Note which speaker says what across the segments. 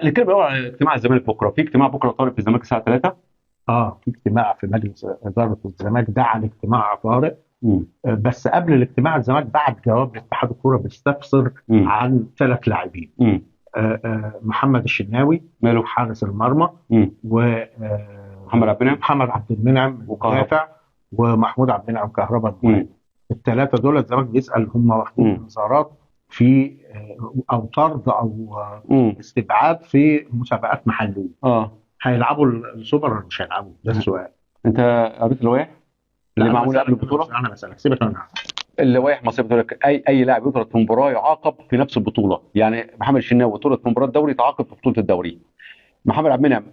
Speaker 1: نتكلم الاول على اجتماع الزمالك بكره. في اجتماع بكره طارئ في الزمالك الساعه 3.
Speaker 2: في اجتماع في مجلس اداره الزمالك ده عن اجتماع طارئ.
Speaker 1: امم
Speaker 2: بس قبل الاجتماع الزمالك بعت جواب لاتحاد الكوره بيستفسر
Speaker 1: امم
Speaker 2: عن 3 لاعبين.
Speaker 1: امم
Speaker 2: محمد الشناوي
Speaker 1: ماله.
Speaker 2: حارس المرمى،
Speaker 1: امم محمد عبد المنعم
Speaker 2: ومحمد عبد المنعم
Speaker 1: وكهربا.
Speaker 2: المدافع، ومحمود عبد المنعم كهربا المهاجم. ال3 دول الزمالك بيسال هم واخدين انذارات في او طرد او استبعاد في مسابقات محليه. هيلعبوا السوبر ولا مش هيلعبوا؟ ده السؤال.
Speaker 1: انت قريت اللوائح اللي معموله قبل البطوله؟
Speaker 2: انا بسالك، سيبك انا.
Speaker 1: اللوائح مصر بتقول لك اي لاعب يطرد في مباراه يعاقب في نفس البطوله. يعني محمد الشناوي طرد في مباراه الدوري يتعاقب في بطوله الدوري. محمد عبد المنعم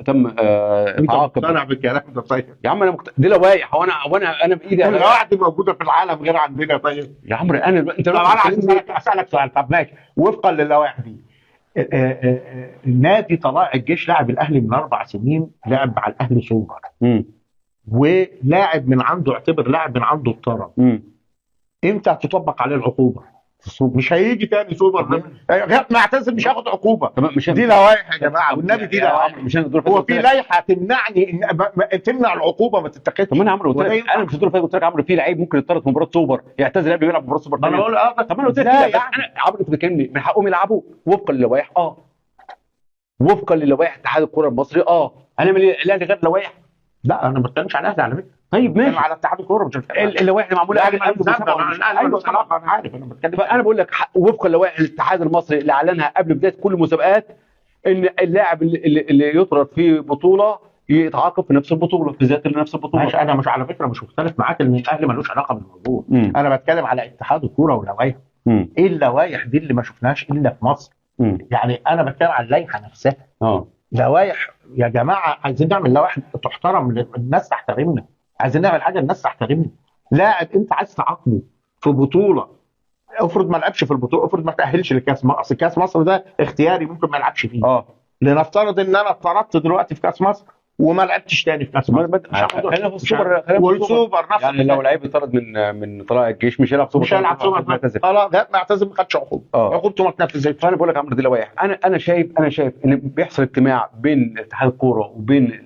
Speaker 1: تم
Speaker 2: انت
Speaker 1: تعاقب.
Speaker 2: مقتنع بالكلام ده؟ طيب
Speaker 1: يا عم دي لوائح. وانا بايدي
Speaker 2: اللوائح دي موجوده في العالم غير عندنا. طيب
Speaker 1: يا عمرو انت
Speaker 2: طب انا عايز اسالك سؤال. طب ماشي، وفقا للوائح دي النادي طلائع الجيش لاعب الاهلي من 4 سنين، لعب مع الاهلي سوبر، ولاعب من عنده اعتبر لاعب من عنده اتطرد. امتى هتطبق عليه العقوبه؟ مش هيجي تاني سوبر. ما اعتزل مش هياخد عقوبه. دي لوائح يا جماعه والنبي، دي لوائح. هو في لائحه تمنعني تمنع العقوبه ما تتخذش؟
Speaker 1: طب انا عمرو قلت لك، انا مش قلت لك عمرو في لعيب ممكن يطرد في مباراه سوبر يعتزل قبل يلعب مباراه سوبر.
Speaker 2: ما انا بقول
Speaker 1: طب انا قلت لك يعني. انا عمرو انت بتكلمني من حقهم يلعبوا وفقا للوائح. وفقا للوائح اتحاد الكره المصري. انا من الاهلي غير لوائح.
Speaker 2: لا انا ما بتكلمش على الاهلي على فكره.
Speaker 1: طيب ماشي،
Speaker 2: على اتحاد الكوره مش
Speaker 1: اللوائح اللي معموله قبل
Speaker 2: انا عارف. انا بتكلم.
Speaker 1: انا بقول لك وفقا لوائح الاتحاد المصري اللي اعلنها قبل بدايه كل المسابقات ان اللاعب اللي يطرد في بطوله يتعاقب في نفس البطوله، في ذات نفس البطوله.
Speaker 2: ماشي، انا مش على فكره مش مختلف معاك ان الاهلي ملوش علاقه بالموضوع. انا بتكلم على اتحاد الكوره واللوائح. ايه اللوائح دي اللي ما شفناهاش الا في مصر؟ يعني انا بتكلم على اللائحه نفسها. لوائح يا جماعه، عايزين نعمل لوائح تحترم، الناس تحترمنا. عايزين نعمل حاجه الناس تحترمنا. لاعب انت عايز تعاقبه في بطوله، افرض ما لعبش في البطوله، افرض ما تاهلش لكاس مصر. كاس مصر ده اختياري، ممكن ما يلعبش فيه. لنفترض ان انا اتطردت دلوقتي في كاس مصر وما لعبتش تاني في كاس مصر.
Speaker 1: خلينا في السوبر.
Speaker 2: والسوبر نفسه
Speaker 1: يعني لو لعيب اتطرد من طلائع الجيش مش هيلعب سوبر.
Speaker 2: مش هيلعب سوبر. خلاص ما اعتزل، ما خدش عقوبه. عقوبته ما اتنفذتش.
Speaker 1: فانا بقول لك يا عمرو دي لوائح. انا شايف ان بيحصل اجتماع بين اتحاد الكوره وبين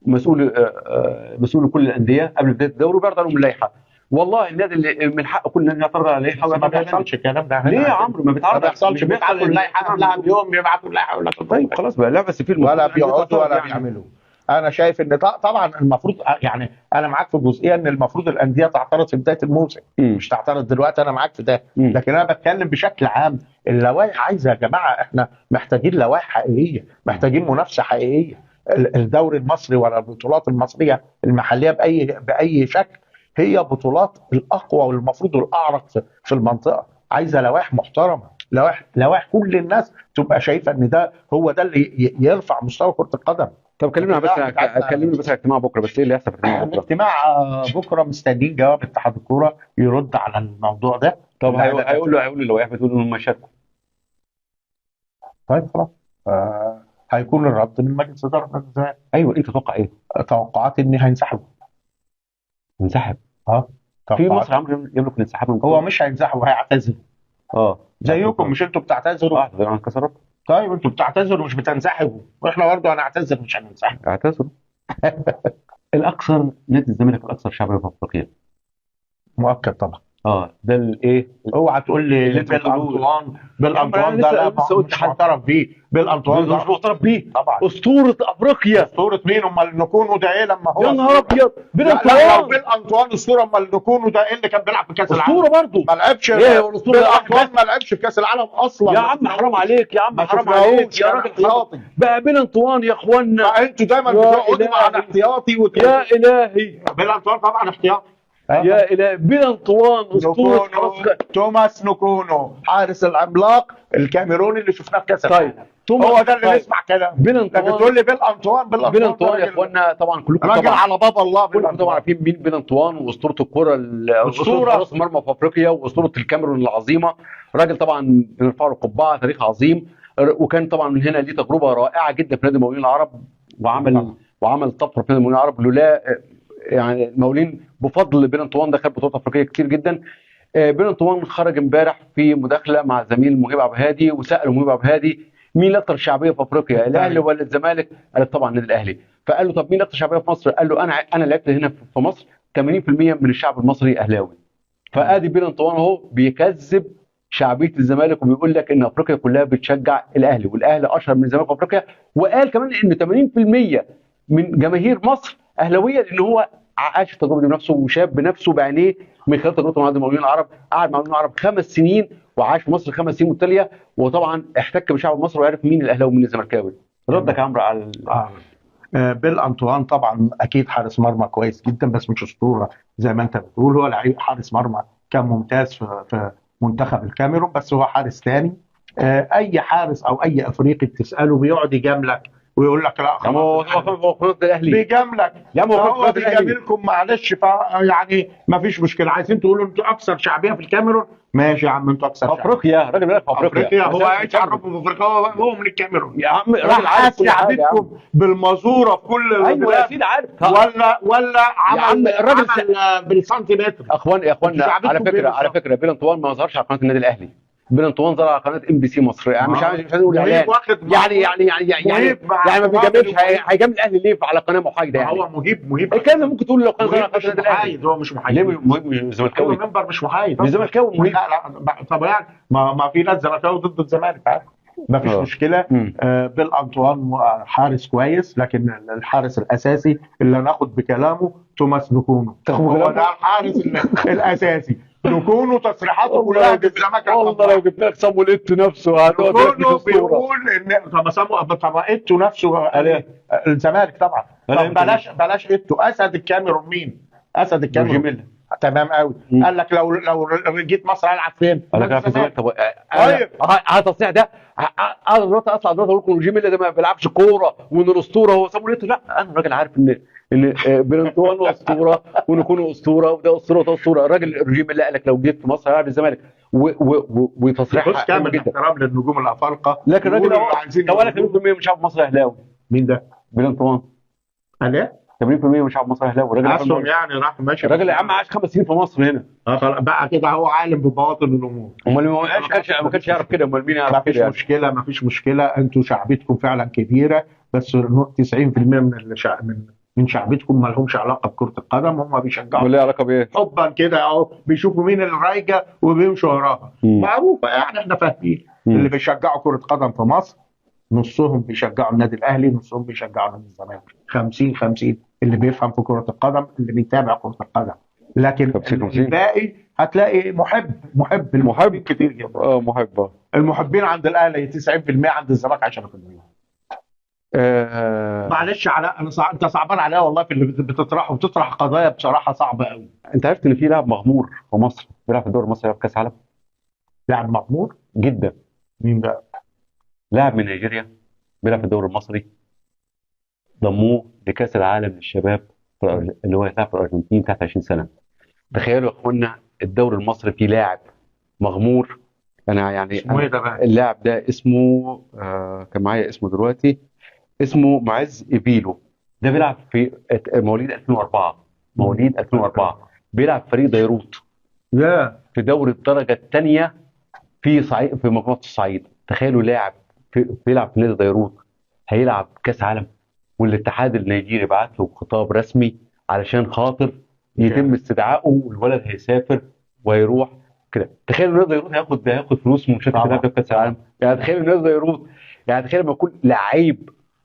Speaker 1: مسؤول كل الانديه قبل بدايه الدوري وبيعرض عليهم اللائحه. والله النادي اللي من حق كل النادي يعترض على اللائحه.
Speaker 2: ما بيحصلش الكلام ده.
Speaker 1: ليه يا عمرو ما
Speaker 2: بيحصلش؟ بيبعتوا اللائحه قبلها بيوم، بيبعتوا اللائحه ولا
Speaker 1: طيب خلاص بقى. لا بس في
Speaker 2: ولا بيقعدوا ولا بيعملوا. انا شايف ان طبعا المفروض، يعني انا معاك في الجزئيه ان المفروض الانديه تعترض في بدايه الموسم، مش تعترض دلوقتي. انا معاك في ده. لكن انا بتكلم بشكل عام. اللوائح عايزه يا جماعه، احنا محتاجين لوائح حقيقيه، محتاجين منافسه حقيقيه. الدوري المصري ولا البطولات المصريه المحليه باي شكل هي بطولات الاقوى والمفروض الاعرق في المنطقه. عايزه لوائح محترمه، لوائح كل الناس تبقى شايفه ان ده هو ده اللي يرفع مستوى كره القدم.
Speaker 1: طب كلمنا بس على اجتماع بكره. بس ايه اللي هيحصل في
Speaker 2: الاجتماع بكره؟ مستنيين جواب اتحاد الكوره يرد على الموضوع ده.
Speaker 1: طب هيقول اللوائح بتقول ان هم شاركوا.
Speaker 2: طيب خلاص، هيكون الرد من مجلس اداره الزمالك.
Speaker 1: ايوه، انت تتوقع ايه؟
Speaker 2: توقعاتي ان هينسحبوا.
Speaker 1: ينسحب؟ في مصر عمرو يملك الانسحاب.
Speaker 2: هو مش هينسحب، هيعتزل. زيكم، مش انتوا بتعتذروا؟
Speaker 1: انا كسرت.
Speaker 2: طيب انتوا بتعتذروا مش بتنسحبوا، واحنا برضه هنعتذر مش هننسحب.
Speaker 1: اعتذروا. الاكثر نادي الزمالك الاكثر شعبيه في افريقيا.
Speaker 2: مؤكد طبعا.
Speaker 1: ده الايه؟
Speaker 2: اوعى تقول لي بالانطوان ده لا مش معترف بيه. بالانطوان
Speaker 1: ده مش معترف بيه
Speaker 2: طبعا.
Speaker 1: اسطوره افريقيا.
Speaker 2: اسطوره مين؟ امال نكونو ده ايه لما هو؟
Speaker 1: يا نهار ابيض.
Speaker 2: بالانطوان اسطوره. امال نكونو ده ايه اللي كان بيلعب في كاس العالم؟
Speaker 1: اسطوره برضه.
Speaker 2: ما لعبش.
Speaker 1: بالانطوان
Speaker 2: ما لعبش في كاس العالم اصلا.
Speaker 1: يا عم حرام عليك، يا عم حرام عليك يا راجل. بقى بالانطوان يا اخوانا.
Speaker 2: انتوا دايما بتقعدوا مع احتياطي
Speaker 1: يا الهي.
Speaker 2: بالانطوان طبعا احتياطي.
Speaker 1: يا إلهي. بالانطوان اسطوره
Speaker 2: توماس نكونو، حارس العملاق الكاميروني اللي شفناه في كاس العالم. هو ده اللي نسمع كلام.
Speaker 1: بالانطوان.
Speaker 2: لكن تقول لي بالانطوان
Speaker 1: يا اخوانا. طبعا كلكم
Speaker 2: راجل على باب الله.
Speaker 1: كلكم طبعا عارفين مين بالانطوان، واسطوره الكره، اسطوره حراس المرمى في افريقيا، واسطوره الكاميرون العظيمه. راجل طبعا بنرفع له قبعه، تاريخ عظيم. وكان طبعا من هنا ليه تجربه رائعه جدا في نادي المقاولين العرب، وعمل طفره في نادي المقاولين العرب. لولا يعني المقاولين بفضل بن انطوان دخل بطولات افريقيه كتير جدا. بن انطوان خرج امبارح في مداخله مع زميل مهيب عبد الهادي، وساله مهيب عبد الهادي مين اكثر شعبيه في افريقيا، الاهلي ولا الزمالك؟ قال لك طبعا النادي الاهلي. فقال له طب مين اكثر شعبيه في مصر؟ قال له انا لعبت هنا في مصر 80% من الشعب المصري اهلاوي. فادي بيرن طوان اهو بيكذب شعبيه الزمالك وبيقول لك ان افريقيا كلها بتشجع الاهلي، والاهلي اشهر من الزمالك في افريقيا. وقال كمان ان 80% من جماهير مصر اهلاويه، لان هو عاش التجربه دي بنفسه وشاف بنفسه بعينيه من خلال تجربته مع المقاولين العرب. قعد مع المقاولين العرب 5 سنين وعاش في مصر 5 سنين متتاليه، وطبعا احتك بشعب مصر وعرف مين الاهلاوي ومين الزملكاوي. ردك يا عمرو على
Speaker 2: بيل أنطوان طبعا اكيد حارس مرمى كويس جدا، بس مش اسطوره زي ما انت بتقول. هو لعيب حارس مرمى كان ممتاز في منتخب الكاميرون، بس هو حارس ثاني. اي حارس او اي افريقي بتساله بيقعد يجاملك ويقول لك لا
Speaker 1: هو قناه الاهلي
Speaker 2: بيجاملك.
Speaker 1: يا عم
Speaker 2: هو بيجاملكم معلش، يعني ما فيش مشكله. عايزين تقولوا انتوا اكثر شعبيه في الكاميرون، ماشي يا عم انتوا اكثر شعبيه.
Speaker 1: افريقيا راجل بيلعب في افريقيا
Speaker 2: هو عايش عرفه في افريقيا، هو من الكاميرون
Speaker 1: يا عم.
Speaker 2: راح قاس لعبتكم بالمازوره في كل
Speaker 1: ايوه يا سيدي عارف
Speaker 2: ولا عمل بالسنتيمتر.
Speaker 1: يا اخوان على فكره بيرن طوان ما ظهرش على قناه النادي الاهلي. بيرن طوان ظهر على قناه MBC مصر. يعني مش عايز اقول اعلان، يعني ما بيجاملش. هيجامل الاهلي ليه على قناه محايده؟ يعني
Speaker 2: هو مهيب
Speaker 1: الكلام ده ممكن تقول لو كان ظهر على قناه
Speaker 2: الاهلي. هو مش محايد.
Speaker 1: ليه مهيب؟ زملكاوي.
Speaker 2: هو منبر مش محايد،
Speaker 1: مش زملكاوي مهيب.
Speaker 2: لا طب يعني ما في ناس زملكاوي ضد الزمالك، ما فيش مشكله. بيل أنطوان حارس كويس، لكن الحارس الاساسي اللي ناخد بكلامه توماس نكونو. هو ده الحارس الاساسي. نكونو تصريحاته كلها
Speaker 1: والله لو جبت لك صامويل ايتو نفسه
Speaker 2: نكونو بيقول ان طب ايتو نفسه الزمالك طبعا. طب بلاش ايتو، اسد الكاميرون مين؟ اسد الكاميرون تمام قوي. قال لك لو جيت مصر العب فين؟
Speaker 1: قال لك في الزمالك. طب التصريح ده انا دلوقتي اطلع دلوقتي اقول لكم جيميل ده ما بيلعبش كوره وان الاسطوره هو صامويل ايتو؟ لا، انا راجل عارف ان بيرن طوان اسطوره ونكون اسطوره وده اسطوره وده اسطوره. الراجل جيميل قال لك لو جيت في مصر هلعب الزمالك
Speaker 2: وتصريح كامل احترام للنجوم الافارقه.
Speaker 1: لكن الراجل لو قال لك 80% من شعب مصر اهلاوي.
Speaker 2: مين ده؟
Speaker 1: بيرن طوان.
Speaker 2: قال ايه؟ 80%
Speaker 1: من شعب مصر اهلاوي. الراجل
Speaker 2: اسهم يعني راح ماشي.
Speaker 1: الراجل يا عم عاش 5 سنين في مصر هنا.
Speaker 2: خلاص بقى كده هو عالم ببواطن الامور.
Speaker 1: امال ما كانش يعرف كده. امال مين يعرف كده؟
Speaker 2: ما فيش مشكله. انتوا شعبيتكم فعلا كبيره، بس 90% من شعبيتكم ما لهمش علاقه بكره القدم. هم بيشجعوا
Speaker 1: ولا علاقه بايه؟
Speaker 2: حبا كده اهو، بيشوفوا مين اللي رايجه وبيمشوا وراها. معروفه يعني، احنا فاهمين. اللي بيشجعوا كره قدم في مصر نصهم بيشجعوا النادي الاهلي، نصهم بيشجعوا نادي الزمالك. 50-50 اللي بيفهم في كره القدم، اللي بيتابع كره القدم. لكن الباقي هتلاقي محب كتير جدا.
Speaker 1: محب.
Speaker 2: المحبين عند الاهلي 90%، عند الزمالك 10%. معلش انت صعبان عليا والله في اللي بتطرح قضايا بصراحه صعبه قوي.
Speaker 1: انت عرفت ان في لاعب مغمور في مصر بيلعب في الدوري المصري في كاس عالم؟
Speaker 2: لاعب مغمور
Speaker 1: جدا.
Speaker 2: مين بقى؟
Speaker 1: لاعب من نيجيريا بيلعب في الدوري المصري، ضموه لكاس العالم للشباب اللي هو يلعب في الارجنتين تحت 20 سنه. تخيلوا يا اخوانا الدوري المصري فيه لاعب مغمور. انا يعني
Speaker 2: اسمه ايه ده بقى؟
Speaker 1: اللاعب ده اسمه كان معايا اسمه دلوقتي، اسمه معز إيفيلو. ده بيلعب في مواليد 2004 بيلعب في فريق ديروت في دوري الدرجه الثانيه في مجموعه الصعيد. تخيلوا لاعب بيلعب في نادي ديروت هيلعب كاس عالم، والاتحاد النيجيري بعت له خطاب رسمي علشان خاطر يتم استدعائه، والولد هيسافر ويروح كده. تخيلوا نادي ديروت هياخد فلوس من مشاركه في كاس العالم. يعني تخيلوا نادي ديروت، يعني تخيل لما يكون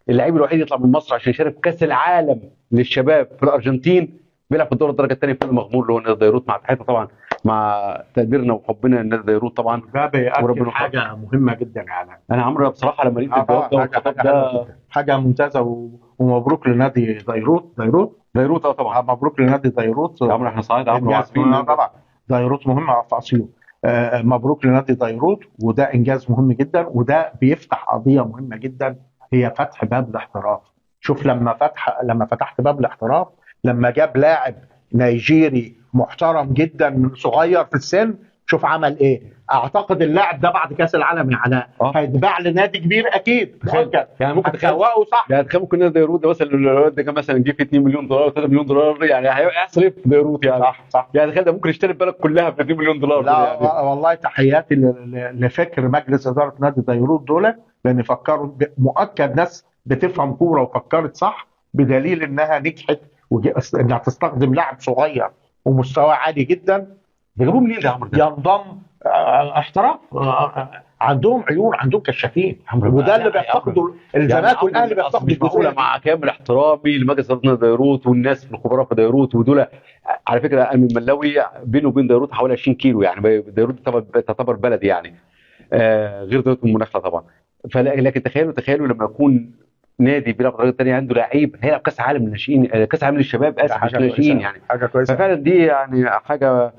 Speaker 1: اللاعب الوحيد يطلع من مصر عشان يشارك في كاس العالم للشباب في الارجنتين، بيلعب في الدوري الدرجه الثانيه في المغمور اللي هو نادي ديروت. مع تحياتنا طبعا، مع تقديرنا وحبنا لنادي ديروت طبعا.
Speaker 2: ده بيأكد حاجه مهمه جدا يعني.
Speaker 1: انا عمرو بصراحه لما لقيت الجواب
Speaker 2: ده حاجه ممتازه، ومبروك لنادي ديروت. طبعا مبروك لنادي ديروت
Speaker 1: يا عمرو. احنا صعيد عمرو عارفين
Speaker 2: طبعا ديروت مهمه في اسيوط. مبروك لنادي ديروت، وده انجاز مهم جدا، وده بيفتح قضيه مهمه جدا، هي فتح باب الاحتراف. شوف لما فتحت باب الاحتراف، لما جاب لاعب نيجيري محترم جدا من صغير في السن، شوف عمل ايه. اعتقد اللاعب ده بعد كاس العالم يا علاء هيتباع لنادي كبير اكيد.
Speaker 1: يعني ممكن
Speaker 2: تسوقه صح.
Speaker 1: يعني تخيل ممكن نادي ديروت ده مثلا الولد ده مثلا يجيب فيه 2 مليون دولار 3 مليون دولار، يعني هيحصل ايه في ديروت؟ يعني
Speaker 2: صح.
Speaker 1: يعني تخيل ده ممكن يشتري البلد كلها ب 2 مليون دولار.
Speaker 2: لا
Speaker 1: يعني
Speaker 2: والله تحياتي لفكر مجلس اداره نادي ديروت دول، لان فكروا مؤكد ناس بتفهم كوره وفكرت صح، بدليل انها نجحت انها تستخدم لاعب صغير ومستوى عالي جدا.
Speaker 1: جابوه منين ده يا عمرو ده؟
Speaker 2: ينضم احتراف، عندهم عيون، عندهم كشافين، وده اللي بيفتقدوا الزمالك والاهلي بيفتقدوا.
Speaker 1: مش معقوله مع كامل احترامي لمجلس اداره ديروت والناس الخبراء في ديروت، ودول على فكره امين ملاوي بينه وبين ديروت حوالي 20 كيلو، يعني ديروت تعتبر بلد يعني، غير ديروت المناخله طبعا. لكن تخيلوا لما يكون نادي بيلعب درجه ثانيه عنده لعيب هيلعب كاس عالم للناشئين، كاس عالم للشباب، اسف مش للناشئين يعني،
Speaker 2: حاجه كويسه.
Speaker 1: ففعلا دي يعني حاجه،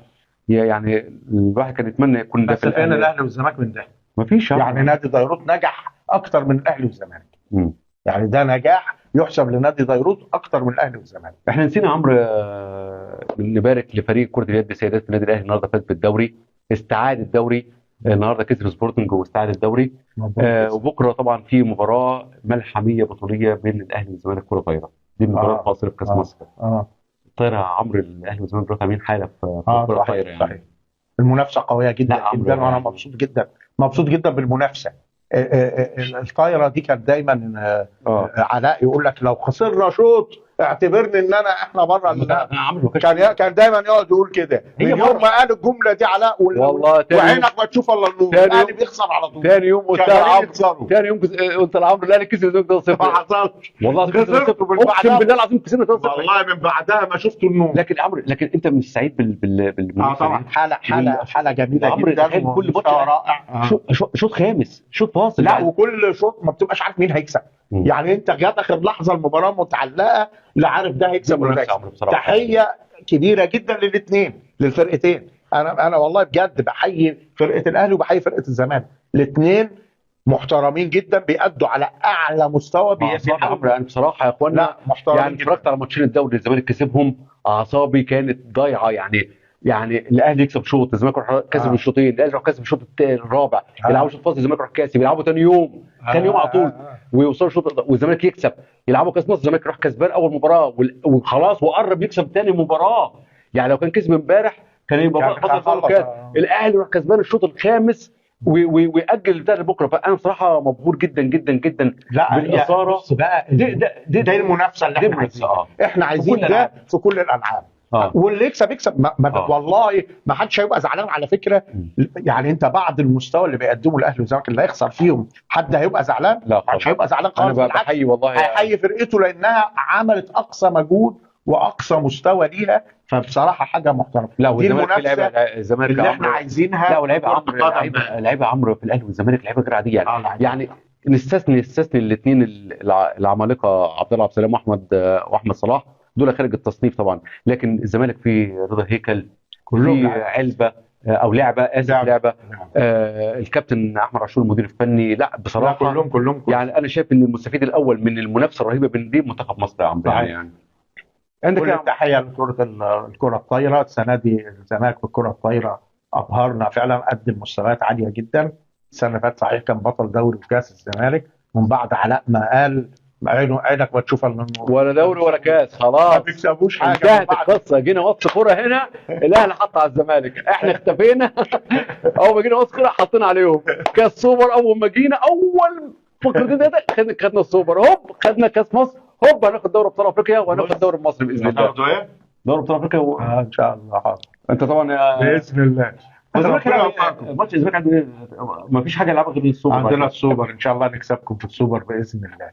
Speaker 1: يعني الواحد كان يتمنى يكون ده
Speaker 2: بس فين الاهلي والزمالك من ده؟
Speaker 1: مفيش
Speaker 2: يعني نادي ديروت نجح اكتر من الاهلي والزمالك. يعني ده نجاح يحسب لنادي ديروت اكتر من الاهلي والزمالك.
Speaker 1: احنا نسينا يا عمرو نبارك لفريق كره اليد سيدات النادي الاهلي، النهارده فاز بالدوري، استعاد الدوري، النهارده كسب سبورتنج واستعاد الدوري. وبكره طبعا في مباراه ملحميه بطوليه بين الاهلي والزمالك كره طايره، دي المباراه الفاصله في كاس مصر. الطايره يا عمرو، الاهلي والزمالك دلوقتي عاملين حاله في كره الطايره يعني.
Speaker 2: صحيح. المنافسه قويه جدا جدا، وانا مبسوط جدا، مبسوط جدا بالمنافسه. الطايره دي كانت دايما علاء يقول لك لو خسرنا شوط اعتبرني ان احنا بره. كان دايما يقعد يقول كده. من يوم ما قال الجمله دي علاء
Speaker 1: والله
Speaker 2: وعينك ما تشوف الا النور، الاهلي بيخسر على طول.
Speaker 1: ثاني يوم قلت لعمرو الاهلي كسب 2-0.
Speaker 2: ما حصلش
Speaker 1: والله اقسم بالله العظيم كسبنا 2-0
Speaker 2: والله، من بعدها ما شفت النور.
Speaker 1: لكن عمرو، لكن انت مش سعيد بالمنافسه؟
Speaker 2: طبعا حاله جميله جدا،
Speaker 1: كل ماتش رائع، شوط خامس، شوط فاصل،
Speaker 2: لا وكل شوط ما بتبقاش عارف مين هيكسب. يعني انت جات اخر لحظه المباراه متعلقه، لا عارف ده هيكسب ولا هيكسب. تحيه كبيره جدا للاثنين، للفرقتين. انا والله بجد بحيي فرقه الاهلي وبحيي فرقه الزمالك، الاثنين محترمين جدا، بيأدوا على اعلى مستوى.
Speaker 1: انا بصراحه يا اخوانا يعني اتفرجت على ماتشين الدوري الزمالك كسبهم، اعصابي كانت ضايعه يعني الاهلي يكسب شوط، الزمالك يروح كسب الشوطين، الاهلي يروح كسب الشوط الرابع، يلعبوا شوط فاصل، الزمالك يروح كاسب، يلعبوا ثاني يوم على طول ويوصلوا شوط والزمالك يكسب، يلعبوا كاس مصر، الزمالك يروح كسبان اول مباراه وخلاص وقرب يكسب ثاني مباراه. يعني لو كان كسب امبارح كان يبقى بطل كاس، الاهلي يروح كسبان الشوط الخامس ويأجل بتاع لبكره. فانا بصراحه مبهور جدا جدا جدا بالاثاره.
Speaker 2: بص بقى، دي المنافسه اللي احنا عايزينها. احنا عايزين ده في كل الالعاب. واللي يكسب والله ما حدش هيبقى زعلان على فكره. يعني انت بعد المستوى اللي بيقدمه الاهلي والزمالك اللي هيخسر فيهم حد هيبقى زعلان؟
Speaker 1: لا
Speaker 2: مش هيبقى زعلان خالص.
Speaker 1: انا بحيي والله،
Speaker 2: هيحيي فرقته لانها عملت اقصى مجهود واقصى مستوى ليها، فبصراحه حاجه محترمه.
Speaker 1: لا دي المنافسه
Speaker 2: اللي احنا عايزينها.
Speaker 1: لا ولعيبه عمرو في الاهلي والزمالك لعيبه غير عاديه يعني نستثني الاثنين العمالقه عبد الله عبد السلام واحمد صلاح، دول خارج التصنيف طبعا، لكن الزمالك فيه رضا هيكل، في علبه او لعبه لعبه الكابتن احمد عاشور المدير الفني. لا بصراحه
Speaker 2: لا كلهم
Speaker 1: يعني انا شايف ان المستفيد الاول من المنافسه الرهيبه بين دي منتخب مصر يا عمرو يعني.
Speaker 2: عندك التحيه الكره الطايره. السنه دي الزمالك في الكره الطايره ابهرنا فعلا، قدم مستويات عاليه جدا. السنه اللي فاتت صحيح كان بطل دوري وكاس الزمالك، من بعد علاء ما قال عينك ما تشوف الا النور،
Speaker 1: ولا دوري ولا كاس، خلاص
Speaker 2: ما بيكسبوش حاجه.
Speaker 1: انتهت القصه. جينا وسط كوره هنا الاهلي حط على الزمالك، احنا اختفينا اول ما جينا وسط كوره حطينا عليهم كاس سوبر. اول ما جينا اول فكرتين ده خدنا السوبر، هوب خدنا كاس مصر، هوب هناخد دوري ابطال افريقيا وهناخد الدوري المصري باذن الله. دوري ابطال افريقيا
Speaker 2: ان شاء الله. حاضر
Speaker 1: انت طبعا
Speaker 2: باذن الله.
Speaker 1: ماتش الزمالك ما فيش حاجه يلعبها غير السوبر.
Speaker 2: عندنا السوبر ان شاء الله نكسبكم في السوبر باذن الله.